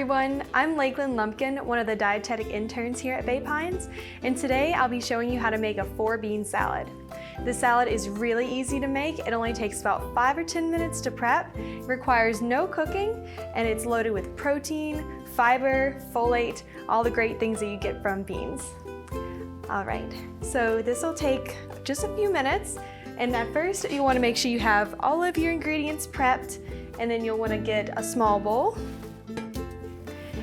everyone, I'm Lakeland Lumpkin, one of the dietetic interns here at Bay Pines, and today I'll be showing you how to make a 4-bean salad. The salad is really easy to make. It only takes about 5 or 10 minutes to prep, it requires no cooking, and it's loaded with protein, fiber, folate, all the great things that you get from beans. Alright, so this will take just a few minutes, and at first you want to make sure you have all of your ingredients prepped, and then you'll want to get a small bowl.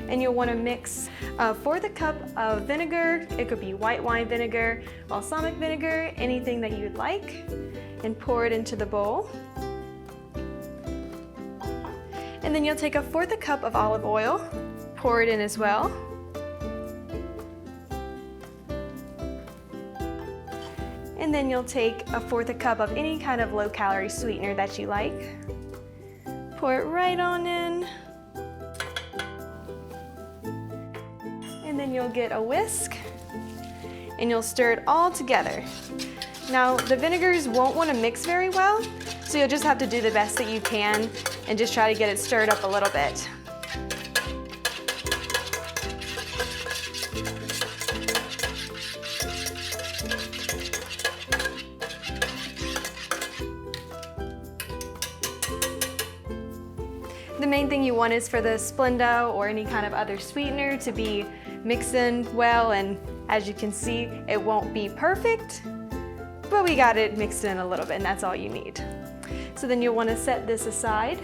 And you'll want to mix a 1/4 cup of vinegar. It could be white wine vinegar, balsamic vinegar, anything that you'd like, and pour it into the bowl. And then you'll take a 1/4 cup of olive oil, pour it in as well. And then you'll take a 1/4 cup of any kind of low-calorie sweetener that you like. Pour it right on in. And then you'll get a whisk and you'll stir it all together. Now the vinegars won't want to mix very well, so you'll just have to do the best that you can and just try to get it stirred up a little bit. The main thing you want is for the Splenda or any kind of other sweetener to be mixed in well, and as you can see, it won't be perfect, but we got it mixed in a little bit, and that's all you need. So then you'll want to set this aside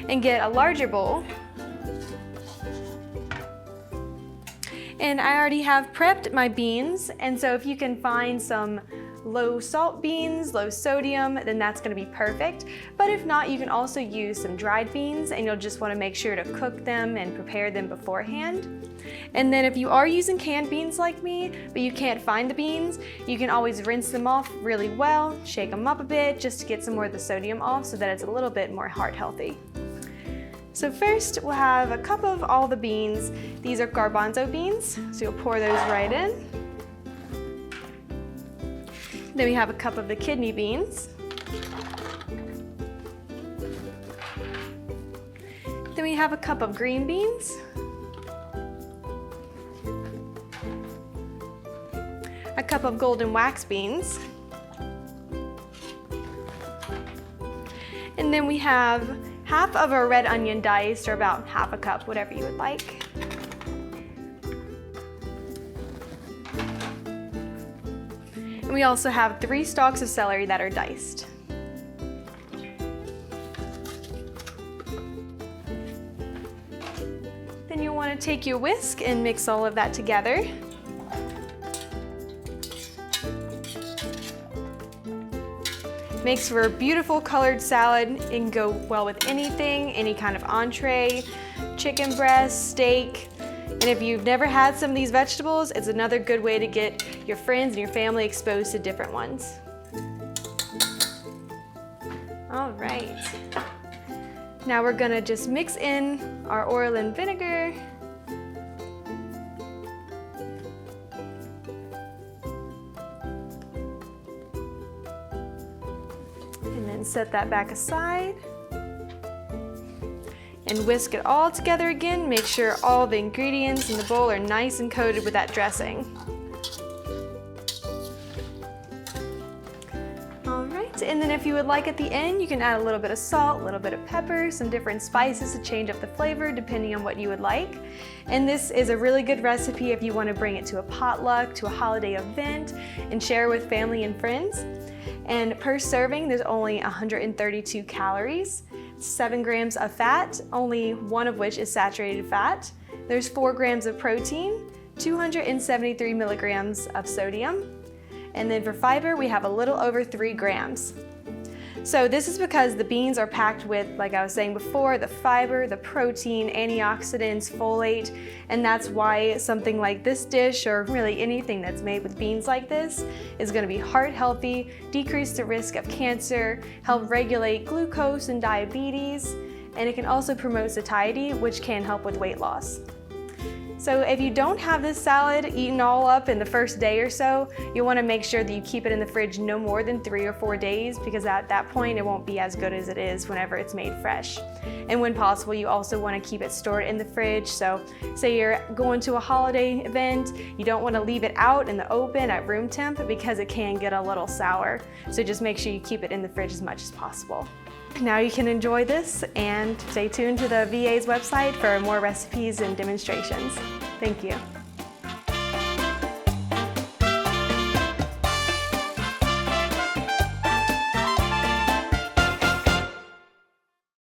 and get a larger bowl. And I already have prepped my beans, and so if you can find some low salt beans, low sodium, then that's going to be perfect. But if not, you can also use some dried beans, and you'll just want to make sure to cook them and prepare them beforehand. And then if you are using canned beans like me, but you can't find the beans, you can always rinse them off really well, shake them up a bit just to get some more of the sodium off so that it's a little bit more heart healthy. So first we'll have a cup of all the beans. These are garbanzo beans, so you'll pour those right in. Then we have a cup of the kidney beans. Then we have a cup of green beans. A cup of golden wax beans. And then we have half of our red onion diced, or about half a cup, whatever you would like. And we also have 3 stalks of celery that are diced. Then you'll want to take your whisk and mix all of that together. Makes for a beautiful colored salad. It can go well with anything, any kind of entree, chicken breast, steak. And if you've never had some of these vegetables, it's another good way to get your friends and your family exposed to different ones. All right. Now we're gonna just mix in our oil and vinegar. And then set that back aside. And whisk it all together again. Make sure all the ingredients in the bowl are nice and coated with that dressing. Alright, and then if you would like at the end, you can add a little bit of salt, a little bit of pepper, some different spices to change up the flavor depending on what you would like. And this is a really good recipe if you want to bring it to a potluck, to a holiday event, and share with family and friends. And per serving, there's only 132 calories. 7 grams of fat, only 1 of which is saturated fat. There's 4 grams of protein, 273 milligrams of sodium. And then for fiber, we have a little over 3 grams. So this is because the beans are packed with, like I was saying before, the fiber, the protein, antioxidants, folate, and that's why something like this dish, or really anything that's made with beans like this, is going to be heart healthy, decrease the risk of cancer, help regulate glucose and diabetes, and it can also promote satiety, which can help with weight loss. So if you don't have this salad eaten all up in the first day or so, you'll want to make sure that you keep it in the fridge no more than 3 or 4 days, because at that point it won't be as good as it is whenever it's made fresh. And when possible, you also want to keep it stored in the fridge. So say you're going to a holiday event, you don't want to leave it out in the open at room temp because it can get a little sour. So just make sure you keep it in the fridge as much as possible. Now you can enjoy this, and stay tuned to the VA's website for more recipes and demonstrations. Thank you.